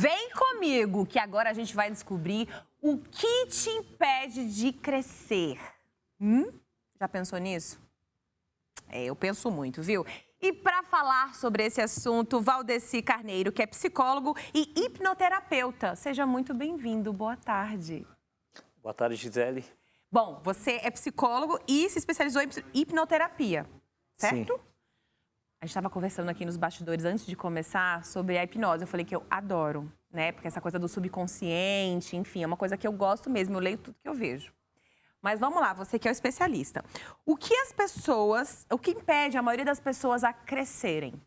Vem comigo, que agora a gente vai descobrir o que te impede de crescer. Já pensou nisso? Eu penso muito, viu? E para falar sobre esse assunto, Valdeci Carneiro, que é psicólogo e hipnoterapeuta. Seja muito bem-vindo, boa tarde. Boa tarde, Gisele. Bom, você é psicólogo e se especializou em hipnoterapia, certo? Sim. A gente estava conversando aqui nos bastidores antes de começar sobre a hipnose. Eu falei que eu adoro, né? Porque essa coisa do subconsciente, enfim, é uma coisa que eu gosto mesmo. Eu leio tudo que eu vejo. Mas vamos lá, você que é o especialista. O que impede a maioria das pessoas a crescerem?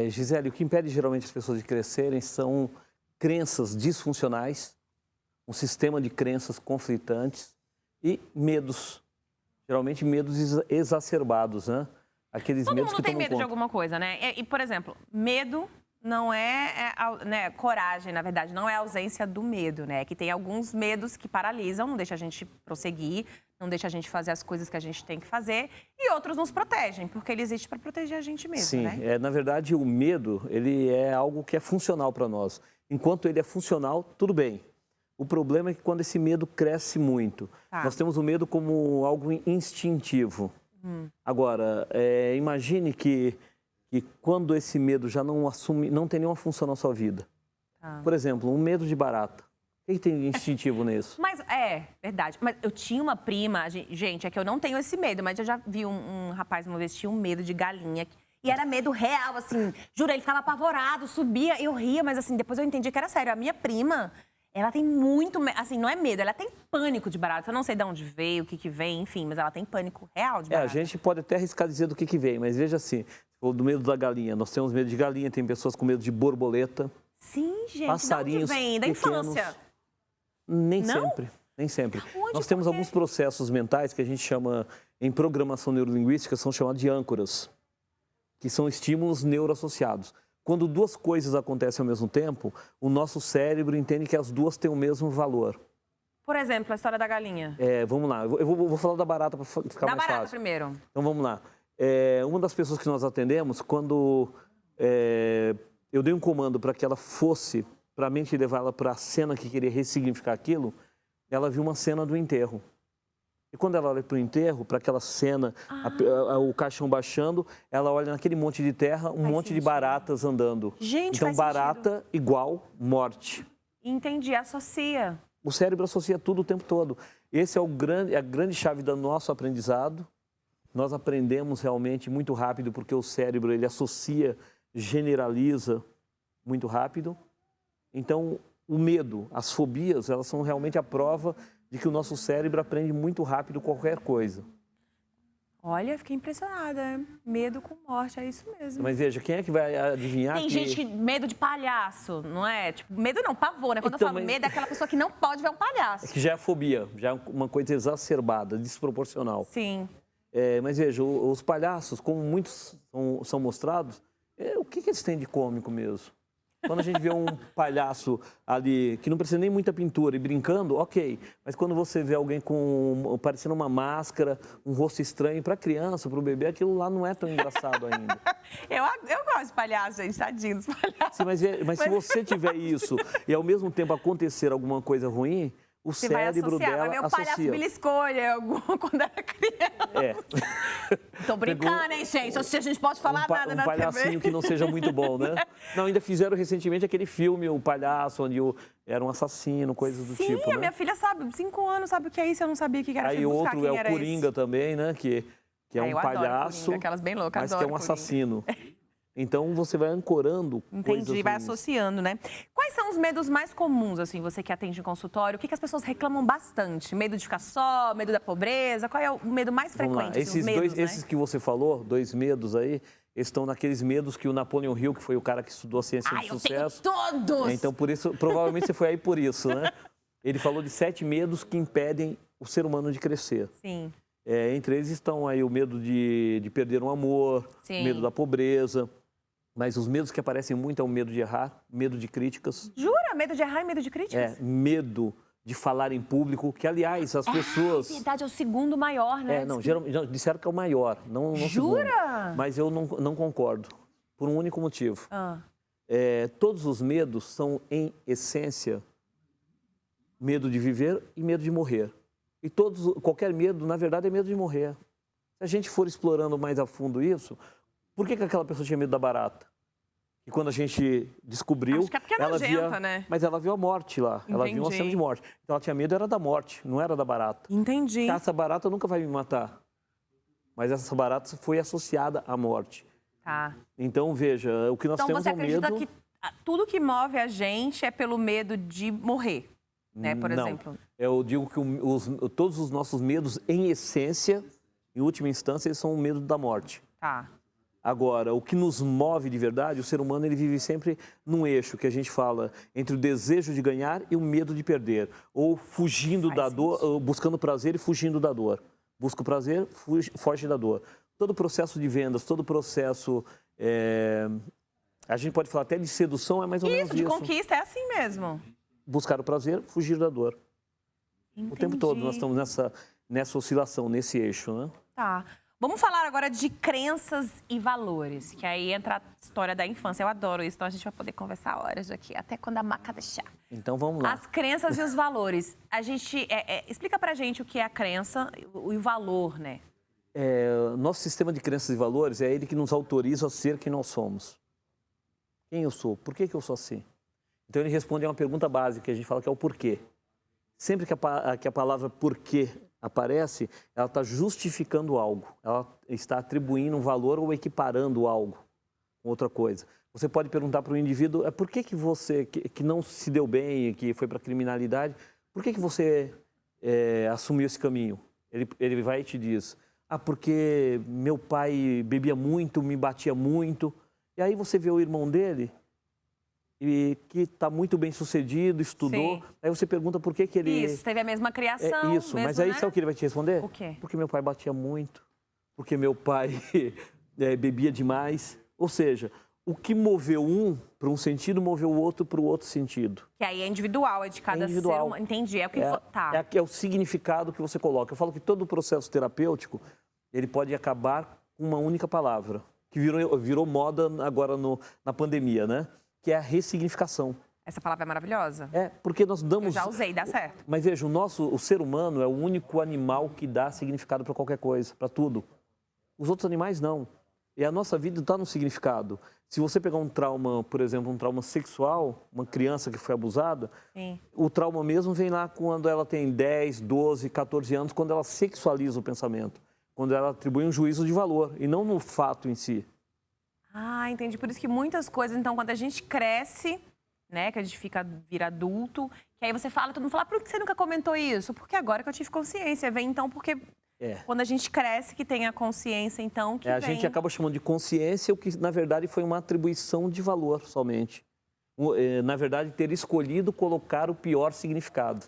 Gisele, o que impede geralmente as pessoas de crescerem são crenças disfuncionais, um sistema de crenças conflitantes e medos. Geralmente medos exacerbados, né? Aqueles Todo medos mundo que tem tomam medo de conta. alguma coisa, né? E, por exemplo, medo não né, coragem, na verdade, não é a ausência do medo, né? Que tem alguns medos que paralisam, não deixa a gente prosseguir, não deixa a gente fazer as coisas que a gente tem que fazer, e outros nos protegem, porque ele existe para proteger a gente mesmo, Sim, né? na verdade o medo, ele é algo que é funcional para nós. Enquanto ele é funcional, tudo bem. O problema é que quando esse medo cresce muito, nós temos o medo como algo instintivo. Agora, imagine que quando esse medo já não tem nenhuma função na sua vida. Por exemplo, um medo de barata. O que tem instintivo nisso? Mas verdade. Mas eu tinha uma prima, gente, é que eu não tenho esse medo, mas eu já vi um rapaz uma vez tinha um medo de galinha. E era medo real, assim, juro, ele ficava apavorado, subia, eu ria, mas assim, depois eu entendi que era sério. A minha prima, ela tem muito, assim, não é medo, ela tem pânico de barata. Eu não sei de onde veio, o que vem, enfim, mas ela tem pânico real de barata. A gente pode até arriscar dizer do que vem, mas veja assim, do medo da galinha. Nós temos medo de galinha, tem pessoas com medo de borboleta. Sim, gente, passarinhos de onde vem? Da pequenos. infância? Nem Não? sempre, nem sempre. Onde, Nós temos alguns processos mentais que a gente chama, em programação neurolinguística, são chamados de âncoras, que são estímulos neuroassociados. Quando duas coisas acontecem ao mesmo tempo, o nosso cérebro entende que as duas têm o mesmo valor. Por exemplo, a história da galinha. Vamos lá, eu vou falar da barata para ficar mais fácil. Da barata primeiro. Então vamos lá. Uma das pessoas que nós atendemos, quando eu dei um comando para que ela fosse, para a mente levar ela para a cena que queria ressignificar aquilo, ela viu uma cena do enterro. E quando ela olha para o enterro, para aquela cena, o caixão baixando, ela olha naquele monte de terra, um monte de baratas andando. Gente, então, faz barata sentido. igual morte. Entendi, associa. O cérebro associa tudo o tempo todo. Esse é a grande chave do nosso aprendizado. Nós aprendemos realmente muito rápido, porque o cérebro ele associa, generaliza muito rápido. Então, o medo, as fobias, elas são realmente a prova de que o nosso cérebro aprende muito rápido qualquer coisa. Olha, fiquei impressionada. Medo com morte, é isso mesmo. Mas veja, quem é que vai adivinhar Tem gente que medo de palhaço, não é? Tipo, medo não, pavor, né? Quando eu falo medo, é aquela pessoa que não pode ver um palhaço. É que já é fobia, já é uma coisa exacerbada, desproporcional. Sim. Mas veja, os palhaços, como muitos são mostrados, o que eles têm de cômico mesmo? Quando a gente vê um palhaço ali, que não precisa nem muita pintura e brincando, ok. Mas quando você vê alguém parecendo uma máscara, um rosto estranho, para criança, para o bebê, aquilo lá não é tão engraçado ainda. Eu gosto de palhaço, gente, tadinho dos palhaços. Sim, mas se você tiver isso e ao mesmo tempo acontecer alguma coisa ruim, o Você cérebro vai associar, dela vai ver o palhaço beliscolha quando era criança. Tô brincando, hein, gente? A gente pode falar nada na TV. Um palhacinho que não seja muito bom, né? Não, ainda fizeram recentemente aquele filme, O Palhaço, onde era um assassino, coisas do tipo, Sim, a né? minha filha sabe, 5 anos, sabe o que é isso? Eu não sabia o que era. Aí outro é o Coringa também, né? Que é um palhaço, aquelas bem loucas, mas que é um assassino. Então, você vai ancorando coisas Entendi, vai ruins. associando, né? Quais são os medos mais comuns, assim, você que atende em consultório? O que as pessoas reclamam bastante? Medo de ficar só, medo da pobreza? Qual é o medo mais frequente? Esses que você falou, 2 medos aí, estão naqueles medos que o Napoleon Hill, que foi o cara que estudou a ciência do sucesso... Eu tenho todos! Então, por isso, provavelmente você foi aí por isso, né? Ele falou de 7 medos que impedem o ser humano de crescer. Sim. Entre eles estão aí o medo de perder um amor, o medo da pobreza... Mas os medos que aparecem muito é o medo de errar, medo de críticas. Jura? Medo de errar e medo de críticas? Medo de falar em público, que aliás as pessoas... Na verdade, é o segundo maior, né? Geralmente disseram que é o maior, não o segundo. Jura? Mas eu não concordo, por um único motivo. todos os medos são, em essência, medo de viver e medo de morrer. E qualquer medo, na verdade, é medo de morrer. Se a gente for explorando mais a fundo isso, por que aquela pessoa tinha medo da barata? E quando a gente descobriu, acho que é porque é nojenta, né? Mas ela viu a morte lá. Ela viu uma cena de morte. Então ela tinha medo era da morte, não era da barata. Entendi. Essa barata nunca vai me matar. Mas essa barata foi associada à morte. Tá. Então, veja, o que nós temos é o medo... Então você acredita que tudo que move a gente é pelo medo de morrer, né, por exemplo? Eu digo que todos os nossos medos, em essência, em última instância, eles são o medo da morte. Tá. Agora, o que nos move de verdade, o ser humano ele vive sempre num eixo que a gente fala entre o desejo de ganhar e o medo de perder. Ou fugindo da dor, ou buscando prazer e fugindo da dor. Busca o prazer, foge da dor. Todo o processo de vendas, todo o processo... a gente pode falar até de sedução, é mais ou menos isso. De conquista, é assim mesmo. Buscar o prazer, fugir da dor. Entendi. O tempo todo nós estamos nessa oscilação, nesse eixo, né? Tá. Vamos falar agora de crenças e valores, que aí entra a história da infância. Eu adoro isso, então a gente vai poder conversar horas aqui, até quando a maca deixar. Então vamos lá. As crenças e os valores. A gente explica pra gente o que é a crença e o valor, né? Nosso sistema de crenças e valores é ele que nos autoriza a ser quem nós somos. Quem eu sou? Por que eu sou assim? Então ele responde a uma pergunta básica, que a gente fala que é o porquê. Sempre que a palavra porquê aparece, ela está justificando algo. Ela está atribuindo um valor ou equiparando algo com outra coisa. Você pode perguntar para o indivíduo, por que você, que não se deu bem, que foi para a criminalidade, por que você assumiu esse caminho? Ele vai e te diz, porque meu pai bebia muito, me batia muito. E aí você vê o irmão dele, que está muito bem sucedido, estudou. Sim. Aí você pergunta por que ele... Isso, teve a mesma criação. Isso, mas aí sabe o que ele vai te responder? O quê? Porque meu pai batia muito, porque meu pai bebia demais. Ou seja, o que moveu um para um sentido, moveu o outro para o outro sentido. Que aí é individual, é de cada ser humano. Entendi, é o que... É o significado que você coloca. Eu falo que todo o processo terapêutico, ele pode acabar com uma única palavra, que virou moda agora na pandemia, né? Que é a ressignificação. Essa palavra é maravilhosa. Porque nós damos... Eu já usei, dá certo. Mas veja, o ser humano é o único animal que dá significado para qualquer coisa, para tudo. Os outros animais não. E a nossa vida está no significado. Se você pegar um trauma, por exemplo, um trauma sexual, uma criança que foi abusada, sim, o trauma mesmo vem lá quando ela tem 10, 12, 14 anos, quando ela sexualiza o pensamento. Quando ela atribui um juízo de valor, e não no fato em si. Ah, entendi. Por isso que muitas coisas, então, quando a gente cresce, né, que a gente vira adulto, que aí você fala, todo mundo fala, por que você nunca comentou isso? Porque agora que eu tive consciência. Vem, então, porque quando a gente cresce, que tem a consciência, então, que a gente acaba chamando de consciência, o que, na verdade, foi uma atribuição de valor somente. Na verdade, ter escolhido colocar o pior significado.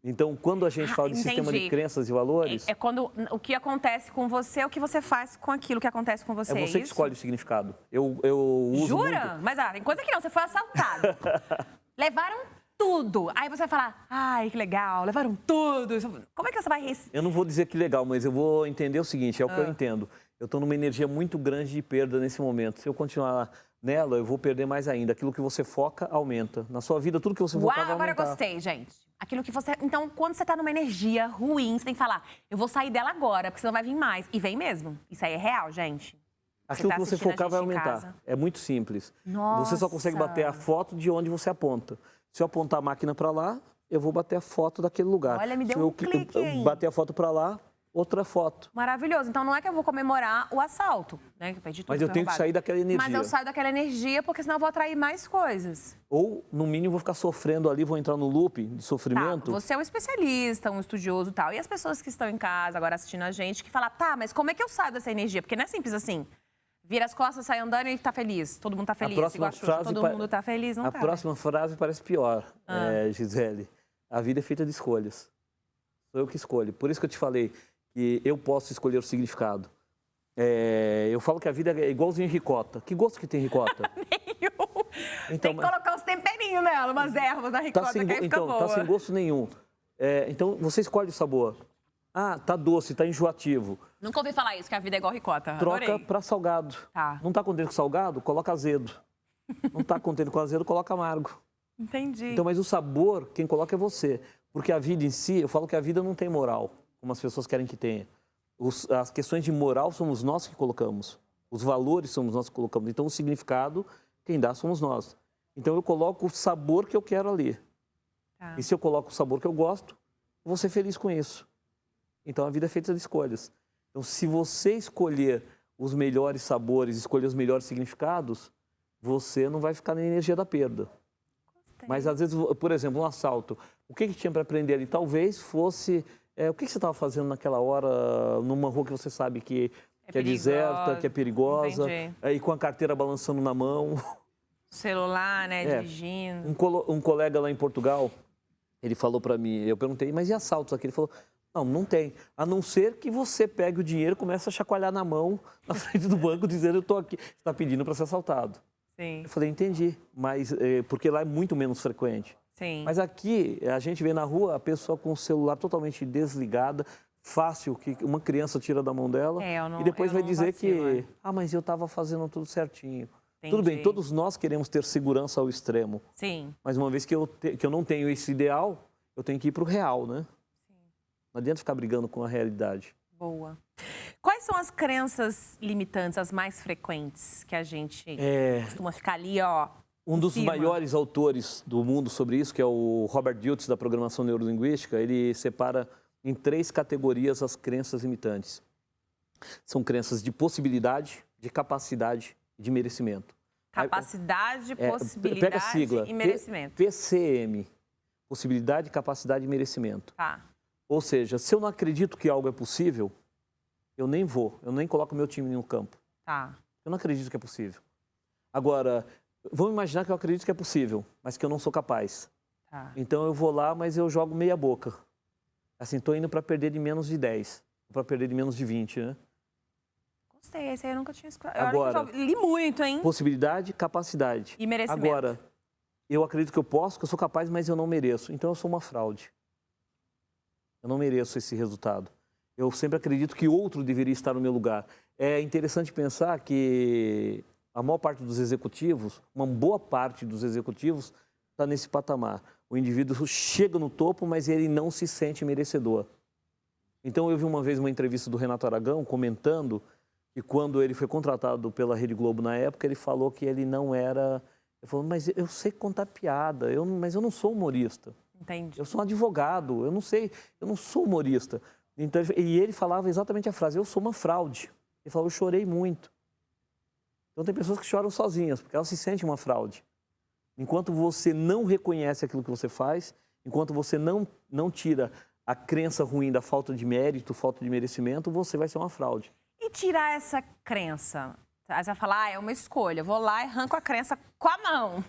Então, quando a gente fala de sistema de crenças e valores... É quando o que acontece com você, o que você faz com aquilo que acontece com você, é você que escolhe o significado. Eu uso Jura? muito... Mas tem coisa que não, você foi assaltado. Levaram tudo. Aí você vai falar, ai, que legal, levaram tudo. Como é que você vai... Eu não vou dizer que legal, mas eu vou entender o seguinte, é o que eu entendo. Eu estou numa energia muito grande de perda nesse momento. Se eu continuar nela, eu vou perder mais ainda. Aquilo que você foca, aumenta. Na sua vida, tudo que você focar vai aumentar. Agora eu gostei, gente. Aquilo que você... Então, quando você tá numa energia ruim, você tem que falar, eu vou sair dela agora, porque senão vai vir mais. E vem mesmo. Isso aí é real, gente. Aquilo que você focar vai aumentar. É muito simples. Nossa. Você só consegue bater a foto de onde você aponta. Se eu apontar a máquina para lá, eu vou bater a foto daquele lugar. Olha, me deu um clique, hein? Bater a foto para lá, outra foto. Maravilhoso. Então, não é que eu vou comemorar o assalto, né? Mas eu tenho que sair daquela energia. Mas eu saio daquela energia, porque senão eu vou atrair mais coisas. Ou, no mínimo, vou ficar sofrendo ali, vou entrar no loop de sofrimento. Tá, você é um especialista, um estudioso e tal. E as pessoas que estão em casa agora assistindo a gente, que falam, tá, mas como é que eu saio dessa energia? Porque não é simples assim. Vira as costas, sai andando e tá feliz. Todo mundo tá feliz. Todo mundo tá feliz, não tá? A próxima frase parece pior, Gisele. A vida é feita de escolhas. Sou eu que escolho. Por isso que eu te falei que eu posso escolher o significado. Eu falo que a vida é igualzinho ricota. Que gosto que tem ricota? Nenhum. Então, tem que colocar uns temperinhos nela, umas ervas na ricota, que aí fica boa. Tá sem gosto nenhum. Então, você escolhe o sabor. Ah, tá doce, tá enjoativo. Nunca ouvi falar isso, que a vida é igual ricota. Troca para salgado. Tá. Não tá contente com salgado? Coloca azedo. Não está contente com azedo, coloca amargo. Entendi. Então, mas o sabor, quem coloca é você. Porque a vida em si, eu falo que a vida não tem moral, como as pessoas querem que tenha. As questões de moral somos nós que colocamos. Os valores somos nós que colocamos. Então, o significado, quem dá somos nós. Então, eu coloco o sabor que eu quero ali. Tá. E se eu coloco o sabor que eu gosto, eu vou ser feliz com isso. Então, a vida é feita de escolhas. Então, se você escolher os melhores sabores, escolher os melhores significados, você não vai ficar na energia da perda. Gostei. Mas, às vezes, por exemplo, um assalto. O que tinha para aprender ali? Talvez fosse... o que você estava fazendo naquela hora, numa rua que você sabe que é deserta, que é perigosa, e com a carteira balançando na mão? Celular, né, dirigindo. Um colega lá em Portugal, ele falou para mim, eu perguntei, mas e assaltos aqui? Ele falou, não tem. A não ser que você pegue o dinheiro e comece a chacoalhar na mão, na frente do banco, dizendo, eu estou aqui. Você está pedindo para ser assaltado. Sim. Eu falei, entendi, mas porque lá é muito menos frequente. Sim. Mas aqui, a gente vê na rua a pessoa com o celular totalmente desligada, fácil, que uma criança tira da mão dela e depois vai dizer que, mas eu estava fazendo tudo certinho. Entendi. Tudo bem, todos nós queremos ter segurança ao extremo. Sim. Mas uma vez que eu não tenho esse ideal, eu tenho que ir para o real, né? Sim. Não adianta ficar brigando com a realidade. Boa. Quais são as crenças limitantes, as mais frequentes, que a gente costuma ficar ali, ó? Um dos maiores autores do mundo sobre isso, que é o Robert Dilts, da programação neurolinguística, ele separa em 3 categorias as crenças limitantes. São crenças de possibilidade, de capacidade e de merecimento. Capacidade, possibilidade pega a sigla, e merecimento. PCM. Possibilidade, capacidade e merecimento. Tá. Ou seja, se eu não acredito que algo é possível, eu nem vou, eu nem coloco meu time no campo. Tá. Eu não acredito que é possível. Agora, vamos imaginar que eu acredito que é possível, mas que eu não sou capaz. Tá. Então eu vou lá, mas eu jogo meia boca. Assim, estou indo para perder de menos de 10, para perder de menos de 20, né? Gostei, esse aí eu nunca tinha escutado. Agora, eu li muito, hein? Possibilidade, capacidade. E merecimento. Agora, eu acredito que eu posso, que eu sou capaz, mas eu não mereço. Então eu sou uma fraude. Eu não mereço esse resultado. Eu sempre acredito que outro deveria estar no meu lugar. É interessante pensar que a maior parte dos executivos, uma boa parte dos executivos, está nesse patamar. O indivíduo chega no topo, mas ele não se sente merecedor. Então eu vi uma vez uma entrevista do Renato Aragão comentando que quando ele foi contratado pela Rede Globo na época, ele falou que ele não era... Ele falou, mas eu sei contar piada, mas eu não sou humorista. Entendi. Eu sou um advogado, eu não sou humorista. Então, e ele falava exatamente a frase, eu sou uma fraude. Ele falou, eu chorei muito. Então tem pessoas que choram sozinhas, porque elas se sentem uma fraude. Enquanto você não reconhece aquilo que você faz, enquanto você não tira a crença ruim da falta de mérito, falta de merecimento, você vai ser uma fraude. E tirar essa crença? Aí você vai falar, é uma escolha, vou lá e arranco a crença com a mão.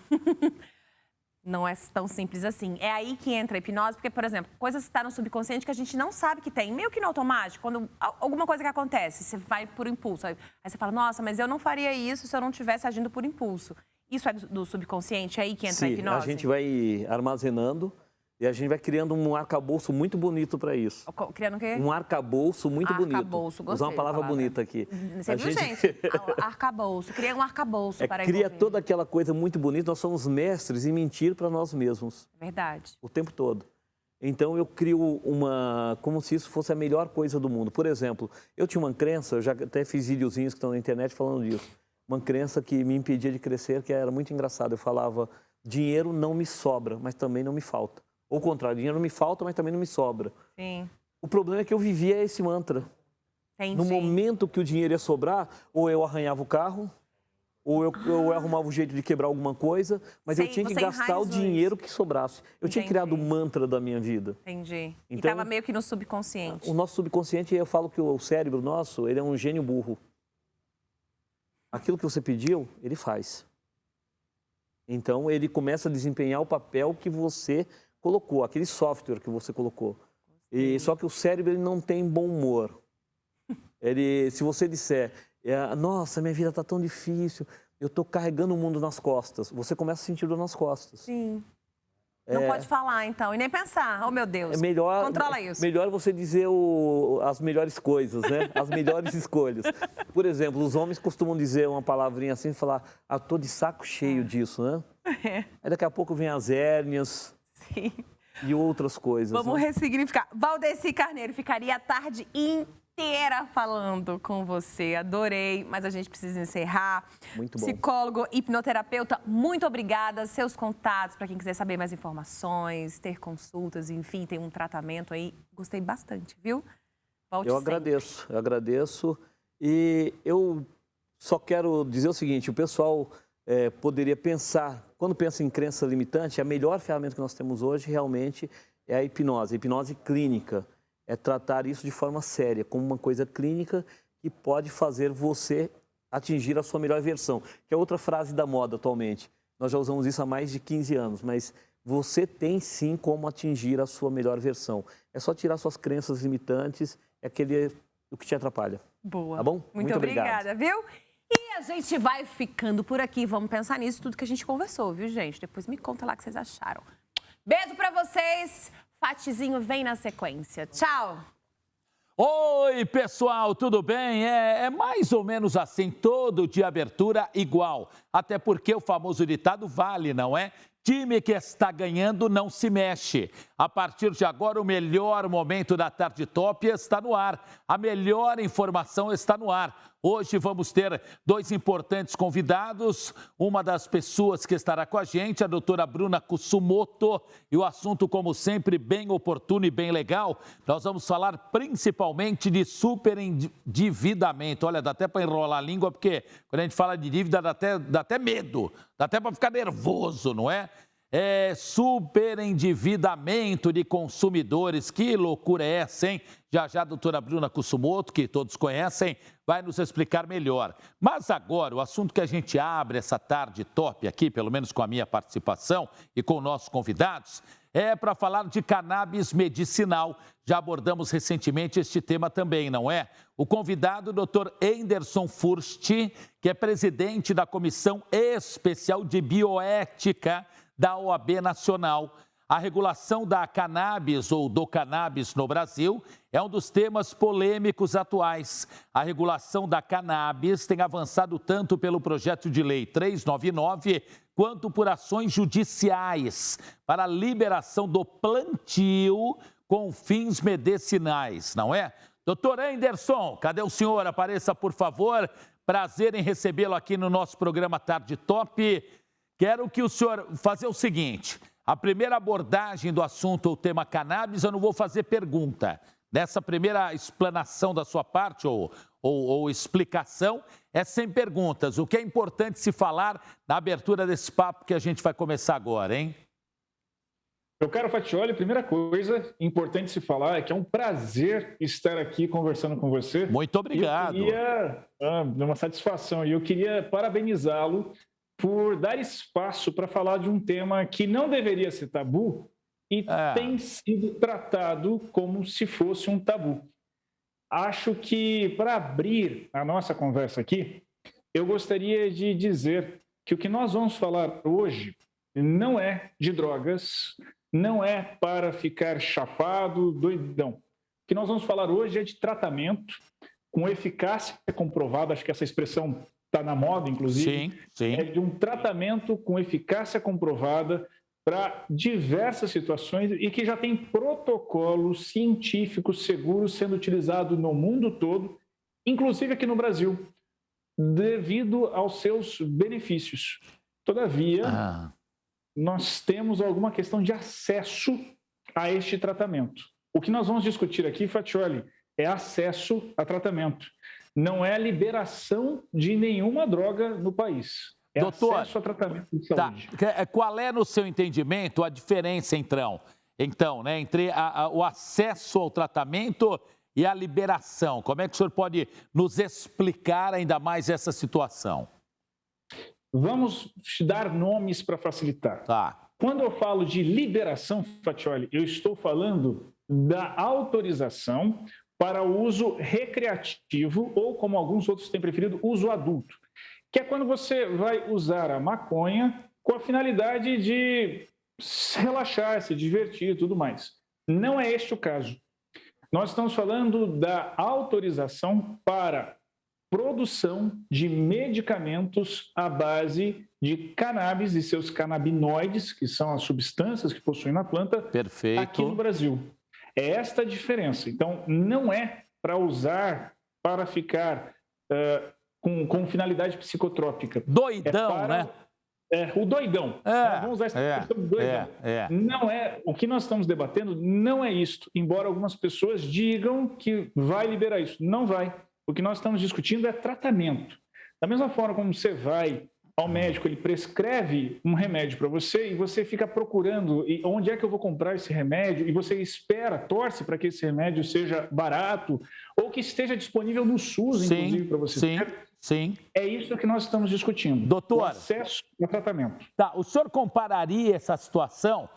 Não é tão simples assim. É aí que entra a hipnose, porque, por exemplo, coisas que estão no subconsciente que a gente não sabe que tem, meio que no automático, quando alguma coisa que acontece, você vai por impulso. Aí você fala, nossa, mas eu não faria isso se eu não estivesse agindo por impulso. Isso é do subconsciente, é aí que entra a hipnose? A gente vai armazenando e a gente vai criando um arcabouço muito bonito para isso. Criando o quê? Um arcabouço muito bonito. Arcabouço, gostei. Usar uma palavra bonita aqui. Você viu, gente? Arcabouço. Cria um arcabouço para envolver. Cria toda aquela coisa muito bonita. Nós somos mestres em mentir para nós mesmos. Verdade. O tempo todo. Então, eu crio como se isso fosse a melhor coisa do mundo. Por exemplo, eu tinha uma crença, eu já até fiz videozinhos que estão na internet falando disso. Uma crença que me impedia de crescer, que era muito engraçado. Eu falava, dinheiro não me sobra, mas também não me falta. Ou o contrário, dinheiro não me falta, mas também não me sobra. Sim. O problema é que eu vivia esse mantra. Entendi. No momento que o dinheiro ia sobrar, ou eu arranhava o carro, ou eu arrumava um jeito de quebrar alguma coisa, mas eu tinha que gastar o dinheiro que sobrasse. Eu tinha criado o mantra da minha vida. Entendi. Então, e estava meio que no subconsciente. O nosso subconsciente, eu falo que o cérebro nosso, ele é um gênio burro. Aquilo que você pediu, ele faz. Então, ele começa a desempenhar o papel que você colocou, aquele software que você colocou. Só que o cérebro ele não tem bom humor. Se você disser, nossa, minha vida está tão difícil, eu estou carregando o mundo nas costas, você começa a sentir dor nas costas. Sim. Não pode falar, então, e nem pensar. Oh, meu Deus. Controla isso. Melhor você dizer as melhores coisas, né? As melhores escolhas. Por exemplo, os homens costumam dizer uma palavrinha assim, falar, tô de saco cheio disso, né? Aí daqui a pouco vem as hérnias. Sim. E outras coisas. Vamos ressignificar. Valdeci Carneiro, ficaria a tarde inteira falando com você. Adorei, mas a gente precisa encerrar. Muito bom. Psicólogo, hipnoterapeuta, muito obrigada. Seus contatos, para quem quiser saber mais informações, ter consultas, enfim, tem um tratamento aí. Gostei bastante, viu? Volte sempre. Eu agradeço. E eu só quero dizer o seguinte, o pessoal poderia pensar, quando pensa em crença limitante, a melhor ferramenta que nós temos hoje realmente é a hipnose clínica. É tratar isso de forma séria, como uma coisa clínica que pode fazer você atingir a sua melhor versão. Que é outra frase da moda atualmente. Nós já usamos isso há mais de 15 anos, mas você tem sim como atingir a sua melhor versão. É só tirar suas crenças limitantes, o que te atrapalha. Boa. Tá bom? Muito obrigada, viu? E a gente vai ficando por aqui. Vamos pensar nisso, tudo que a gente conversou, viu, gente? Depois me conta lá o que vocês acharam. Beijo pra vocês. Fatizinho vem na sequência. Tchau. Oi, pessoal, tudo bem? É mais ou menos assim, todo de abertura igual. Até porque o famoso ditado vale, não é? Time que está ganhando não se mexe. A partir de agora, o melhor momento da Tarde Top está no ar. A melhor informação está no ar. Hoje vamos ter 2 importantes convidados. Uma das pessoas que estará com a gente, a doutora Bruna Kusumoto. E o assunto, como sempre, bem oportuno e bem legal. Nós vamos falar principalmente de superendividamento. Olha, dá até para enrolar a língua, porque quando a gente fala de dívida dá até medo. Dá até para ficar nervoso, não é? Superendividamento de consumidores. Que loucura é essa, hein? Já a doutora Bruna Kusumoto, que todos conhecem, vai nos explicar melhor. Mas agora, o assunto que a gente abre essa tarde top aqui, pelo menos com a minha participação e com nossos convidados, é para falar de cannabis medicinal. Já abordamos recentemente este tema também, não é? O convidado, o Dr. Enderson Furst, que é presidente da Comissão Especial de Bioética da OAB Nacional. A regulação da cannabis ou do cannabis no Brasil é um dos temas polêmicos atuais. A regulação da cannabis tem avançado tanto pelo projeto de lei 399 quanto por ações judiciais para a liberação do plantio com fins medicinais, não é? Doutor Enderson, cadê o senhor? Apareça, por favor. Prazer em recebê-lo aqui no nosso programa Tarde Top. Quero que o senhor fazer o seguinte, a primeira abordagem do assunto, o tema cannabis, eu não vou fazer pergunta. Nessa primeira explanação da sua parte ou explicação, é sem perguntas. O que é importante se falar na abertura desse papo que a gente vai começar agora, hein? Meu caro Fatioli, primeira coisa importante se falar é que é um prazer estar aqui conversando com você. Muito obrigado. É uma satisfação. E eu queria parabenizá-lo por dar espaço para falar de um tema que não deveria ser tabu e tem sido tratado como se fosse um tabu. Acho que, para abrir a nossa conversa aqui, eu gostaria de dizer que o que nós vamos falar hoje não é de drogas, não é para ficar chapado, doidão. O que nós vamos falar hoje é de tratamento com eficácia comprovada, acho que essa expressão está na moda, inclusive. Sim. É de um tratamento com eficácia comprovada para diversas situações e que já tem protocolos científicos seguros sendo utilizado no mundo todo, inclusive aqui no Brasil, devido aos seus benefícios. Todavia, nós temos alguma questão de acesso a este tratamento. O que nós vamos discutir aqui, Fatioli, é acesso a tratamento. Não é a liberação de nenhuma droga no país. É Doutor, acesso a tratamento de saúde. Qual é, no seu entendimento, a diferença, então, né, entre o acesso ao tratamento e a liberação? Como é que o senhor pode nos explicar ainda mais essa situação? Vamos dar nomes para facilitar. Quando eu falo de liberação, Fatioli, eu estou falando da autorização para o uso recreativo ou, como alguns outros têm preferido, uso adulto, que é quando você vai usar a maconha com a finalidade de se relaxar, se divertir e tudo mais. Não é este o caso. Nós estamos falando da autorização para produção de medicamentos à base de cannabis e seus canabinoides, que são as substâncias que possuem na planta, Perfeito. aqui no Brasil. É esta a diferença. Então, não é para usar, para ficar com finalidade psicotrópica. Doidão, né? O doidão. Vamos usar essa expressão doidão. Não é, o que nós estamos debatendo não é isto, embora algumas pessoas digam que vai liberar isso. Não vai. O que nós estamos discutindo é tratamento. Da mesma forma como você vai ao médico, ele prescreve um remédio para você e você fica procurando onde é que eu vou comprar esse remédio e você espera, torce para que esse remédio seja barato ou que esteja disponível no SUS, inclusive, para você ter. Sim. É isso que nós estamos discutindo. Doutor, o acesso ao tratamento. Tá, o senhor compararia essa situação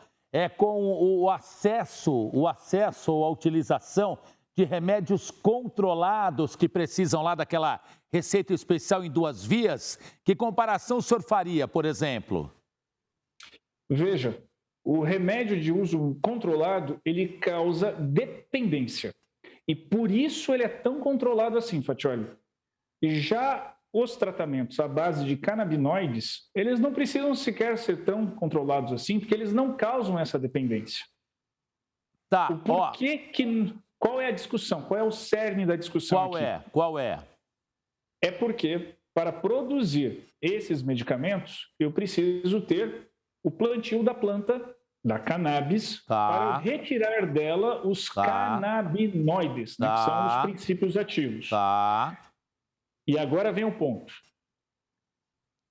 com o acesso ou a utilização de remédios controlados que precisam lá daquela receita especial em 2 vias? Que comparação o senhor faria, por exemplo? Veja, o remédio de uso controlado, ele causa dependência. E por isso ele é tão controlado assim, Fatioli. Já os tratamentos à base de canabinoides, eles não precisam sequer ser tão controlados assim, porque eles não causam essa dependência. Tá, Qual é a discussão? Qual é o cerne da discussão aqui? Qual é? É porque, para produzir esses medicamentos, eu preciso ter o plantio da planta, da cannabis, para retirar dela os canabinoides, né, que são os princípios ativos. E agora vem o ponto.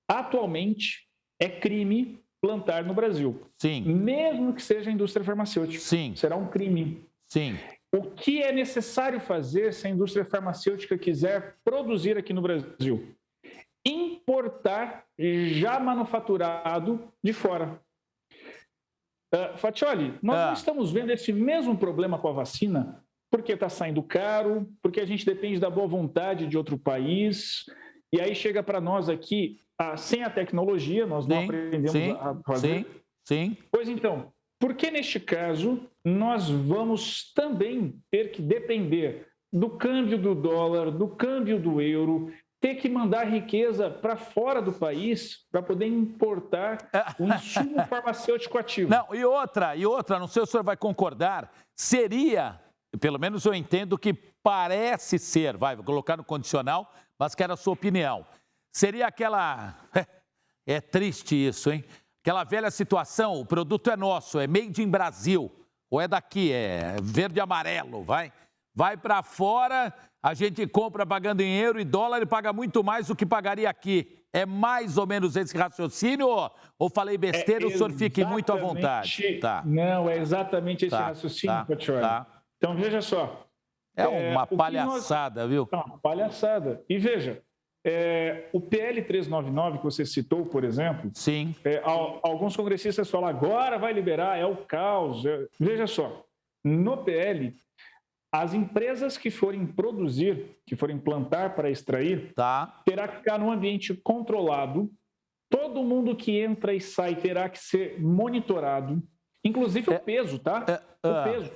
Atualmente, é crime plantar no Brasil. Sim. Mesmo que seja a indústria farmacêutica. Sim. Será um crime. Sim. O que é necessário fazer se a indústria farmacêutica quiser produzir aqui no Brasil? Importar já manufaturado de fora. Fatioli, nós não estamos vendo esse mesmo problema com a vacina porque está saindo caro, porque a gente depende da boa vontade de outro país, e aí chega para nós aqui, sem a tecnologia, nós não aprendemos a fazer. Sim. Pois então, por que neste caso nós vamos também ter que depender do câmbio do dólar, do câmbio do euro, ter que mandar riqueza para fora do país para poder importar o insumo farmacêutico ativo? Não, e outra, não sei se o senhor vai concordar, seria, pelo menos eu entendo que parece ser, vou colocar no condicional, mas quero a sua opinião. Seria aquela, é triste isso, hein? Aquela velha situação, o produto é nosso, é made in Brasil, ou é daqui, é verde e amarelo, vai para fora, a gente compra pagando em euro e dólar e paga muito mais do que pagaria aqui. É mais ou menos esse raciocínio ou falei besteira, o senhor fique muito à vontade? Tá. Não, é exatamente esse raciocínio, Fatioli. Então, veja só. É uma palhaçada, viu? É uma palhaçada. E veja, o PL 399 que você citou, por exemplo, sim. Alguns congressistas falam, agora vai liberar, é o caos. Veja só, no PL, as empresas que forem produzir, que forem plantar para extrair, terá que ficar num ambiente controlado, todo mundo que entra e sai terá que ser monitorado, inclusive o peso, tá? O peso.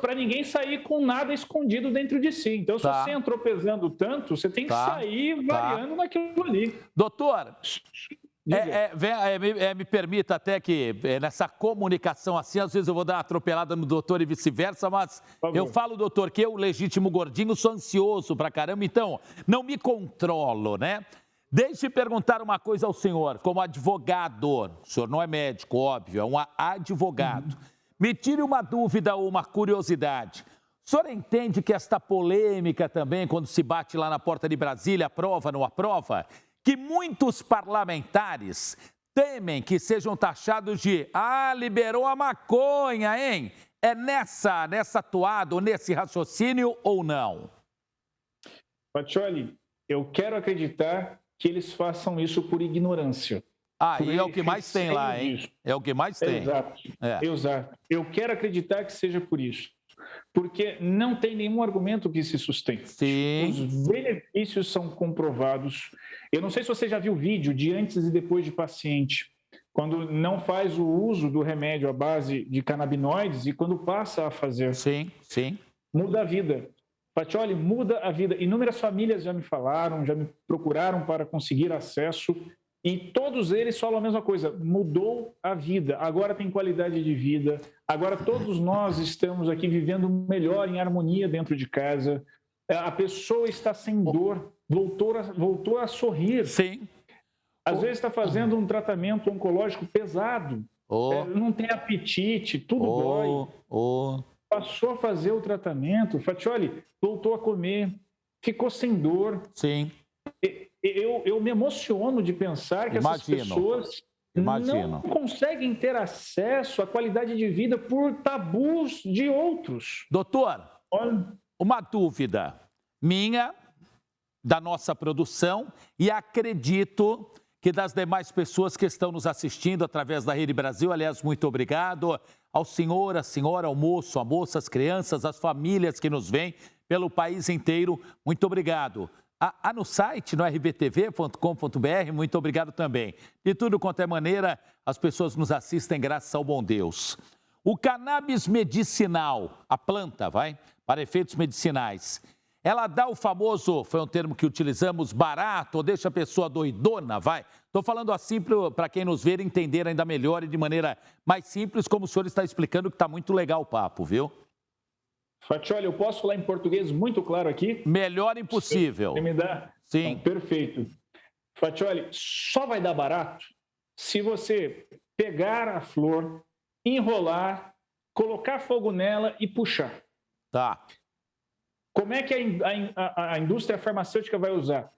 Para ninguém sair com nada escondido dentro de si. Então, se você entrou pesando tanto, você tem que sair variando naquilo ali. Doutor, me permita até que nessa comunicação assim, às vezes eu vou dar uma atropelada no doutor e vice-versa, mas eu falo, doutor, que eu, legítimo gordinho, sou ansioso pra caramba, então não me controlo, né? Deixe eu perguntar uma coisa ao senhor, como advogado, o senhor não é médico, óbvio, é um advogado. Me tire uma dúvida ou uma curiosidade. O senhor entende que esta polêmica também, quando se bate lá na porta de Brasília, aprova, não aprova, que muitos parlamentares temem que sejam taxados de liberou a maconha, hein? É nessa toada, ou nesse raciocínio ou não? Fatioli, eu quero acreditar que eles façam isso por ignorância. E é o que mais tem lá, hein? É o que mais tem. Exato. Eu quero acreditar que seja por isso. Porque não tem nenhum argumento que se sustente. Sim. Os benefícios são comprovados. Eu não sei se você já viu o vídeo de antes e depois de paciente. quando não faz o uso do remédio à base de canabinoides e quando passa a fazer. Sim, sim. Muda a vida. Fatioli, muda a vida. Inúmeras famílias já me falaram, já me procuraram para conseguir acesso e todos eles falam a mesma coisa, mudou a vida, agora tem qualidade de vida, agora todos nós estamos aqui vivendo melhor em harmonia dentro de casa, a pessoa está sem dor, voltou a sorrir. Sim. Às vezes está fazendo um tratamento oncológico pesado, não tem apetite, tudo dói. Passou a fazer o tratamento, Fatioli, voltou a comer, ficou sem dor. Sim. Eu me emociono de pensar que essas pessoas não conseguem ter acesso à qualidade de vida por tabus de outros. Doutor, uma dúvida minha, da nossa produção, e acredito que das demais pessoas que estão nos assistindo através da Rede Brasil. Aliás, muito obrigado ao senhor, a senhora, ao moço, a moça, as crianças, as famílias que nos vêm pelo país inteiro. Muito obrigado. No site, no rbtv.com.br, muito obrigado também. De tudo quanto é maneira, as pessoas nos assistem graças ao bom Deus. O cannabis medicinal, a planta, para efeitos medicinais, ela dá o famoso, foi um termo que utilizamos, barato, ou deixa a pessoa doidona, Estou falando assim para quem nos ver entender ainda melhor e de maneira mais simples, como o senhor está explicando, que está muito legal o papo, viu? Fatioli, eu posso falar em português muito claro aqui? Melhor impossível. Você me dá? Sim. Então, perfeito. Fatioli, só vai dar barato se você pegar a flor, enrolar, colocar fogo nela e puxar. Tá. Como é que a indústria farmacêutica vai usar?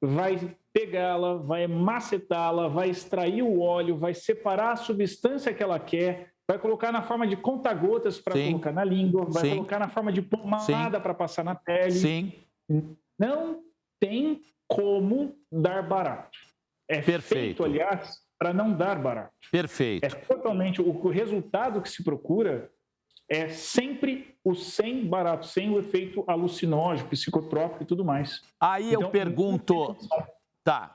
Vai pegá-la, vai macetá-la, vai extrair o óleo, vai separar a substância que ela quer, vai colocar na forma de conta-gotas para colocar na língua, vai colocar na forma de pomada para passar na pele. Sim. Não tem como dar barato. É feito, aliás, para não dar barato. Perfeito. É totalmente o resultado que se procura é sempre o sem barato, sem o efeito alucinógeno, psicotrópico e tudo mais. Aí eu pergunto...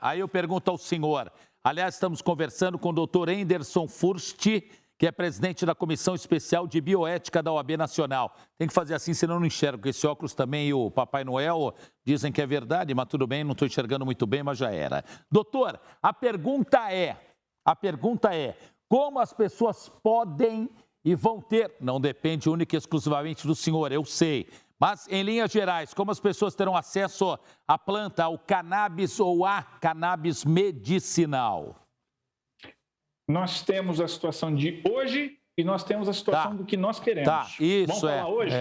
Aí eu pergunto ao senhor. Aliás, estamos conversando com o doutor Enderson Furst, que é presidente da Comissão Especial de Bioética da OAB Nacional. Tem que fazer assim, senão eu não enxergo, porque esse óculos também e o Papai Noel dizem que é verdade, mas tudo bem, não estou enxergando muito bem, mas já era. Doutor, a pergunta é, como as pessoas podem e vão ter, não depende única e exclusivamente do senhor, eu sei, mas em linhas gerais, como as pessoas terão acesso à planta, ao cannabis ou a cannabis medicinal? Nós temos a situação de hoje e nós temos a situação do que nós queremos. Isso. Vamos falar hoje?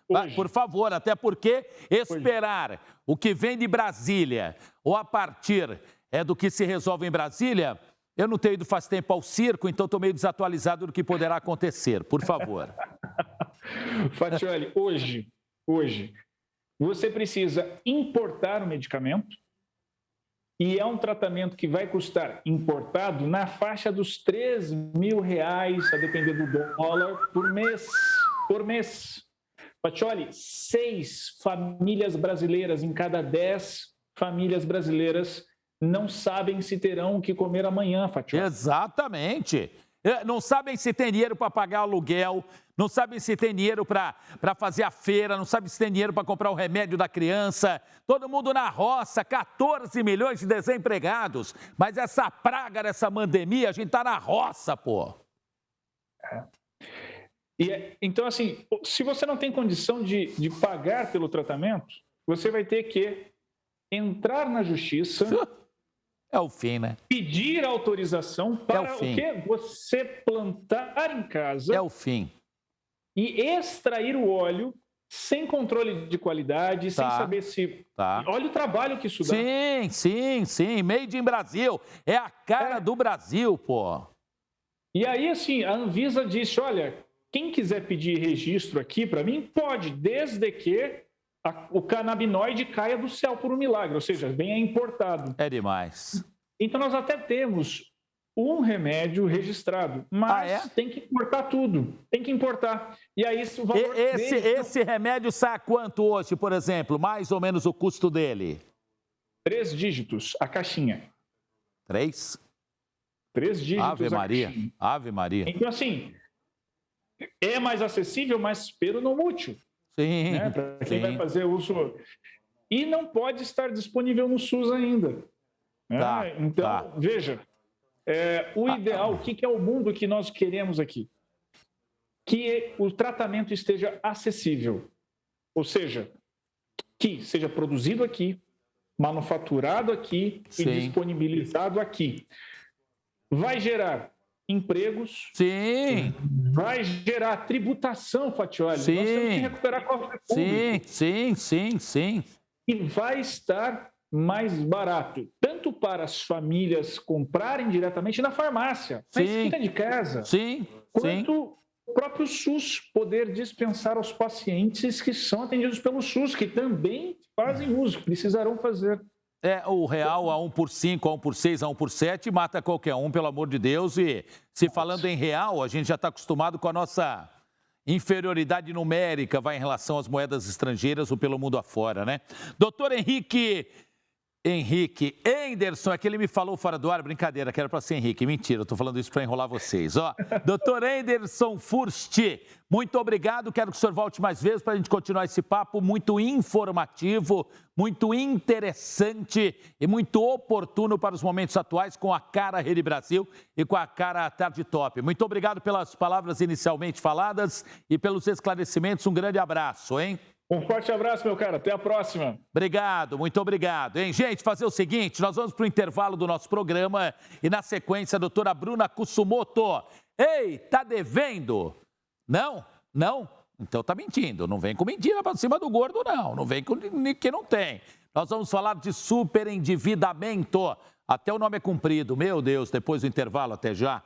Hoje. Por favor, até porque esperar o que vem de Brasília ou a partir do que se resolve em Brasília, eu não tenho ido faz tempo ao circo, então estou meio desatualizado do que poderá acontecer. Por favor. Fatioli, hoje, você precisa importar o medicamento e é um tratamento que vai custar importado na faixa dos R$3.000, a depender do dólar, por mês. Fatioli, 6 famílias brasileiras em cada 10 famílias brasileiras não sabem se terão o que comer amanhã, Fatioli. Exatamente. Não sabem se tem dinheiro para pagar aluguel, não sabem se tem dinheiro para fazer a feira, não sabem se tem dinheiro para comprar o remédio da criança. Todo mundo na roça, 14 milhões de desempregados. Mas essa praga dessa pandemia, a gente está na roça, pô. Então, assim, se você não tem condição de pagar pelo tratamento, você vai ter que entrar na justiça... É o fim, né? Pedir autorização para o quê? Você plantar em casa. É o fim. E extrair o óleo sem controle de qualidade, sem saber se... Olha o trabalho que isso dá. Sim. Made in Brasil. É a cara do Brasil, pô. E aí, assim, a Anvisa disse, olha, quem quiser pedir registro aqui para mim, pode, desde que o canabinoide caia do céu por um milagre, ou seja, venha importado. É demais. Então, nós até temos um remédio registrado, mas tem que importar tudo. Tem que importar. E aí, o valor esse remédio sai a quanto hoje, por exemplo? Mais ou menos o custo dele? 3 dígitos, a caixinha. 3? 3 dígitos. Ave Maria, Ave Maria. Então, assim, é mais acessível, mas pero não útil. Sim, né? Para quem vai fazer uso. E não pode estar disponível no SUS ainda. Tá, então, veja, o ideal, o que é o mundo que nós queremos aqui? Que o tratamento esteja acessível. Ou seja, que seja produzido aqui, manufaturado aqui e disponibilizado aqui. Vai gerar empregos. Sim. Vai gerar tributação, Fatioli. Sim. Nós temos que recuperar cofre público. Sim. E vai estar mais barato, tanto para as famílias comprarem diretamente na farmácia, na esquina de casa, quanto o próprio SUS poder dispensar aos pacientes que são atendidos pelo SUS, que também fazem uso, precisarão fazer. O real a 1 por 5, a 1 por 6, a 1 por 7 mata qualquer um, pelo amor de Deus. E se falando em real, a gente já está acostumado com a nossa inferioridade numérica, vai em relação às moedas estrangeiras ou pelo mundo afora, né? Doutor Henrique Enderson, é que ele me falou fora do ar, brincadeira, que era para ser Henrique, mentira, eu estou falando isso para enrolar vocês. Doutor Enderson Furst, muito obrigado, quero que o senhor volte mais vezes para a gente continuar esse papo muito informativo, muito interessante e muito oportuno para os momentos atuais com a cara Rede Brasil e com a cara Tarde Top. Muito obrigado pelas palavras inicialmente faladas e pelos esclarecimentos, um grande abraço, hein? Um forte abraço, meu cara. Até a próxima. Obrigado, muito obrigado. Hein, gente, fazer o seguinte, nós vamos para o intervalo do nosso programa e na sequência a doutora Bruna Kusumoto. Ei, tá devendo? Não? Então tá mentindo. Não vem com mentira para cima do gordo, não. Não vem com que não tem. Nós vamos falar de superendividamento. Até o nome é cumprido. Meu Deus, depois do intervalo, até já.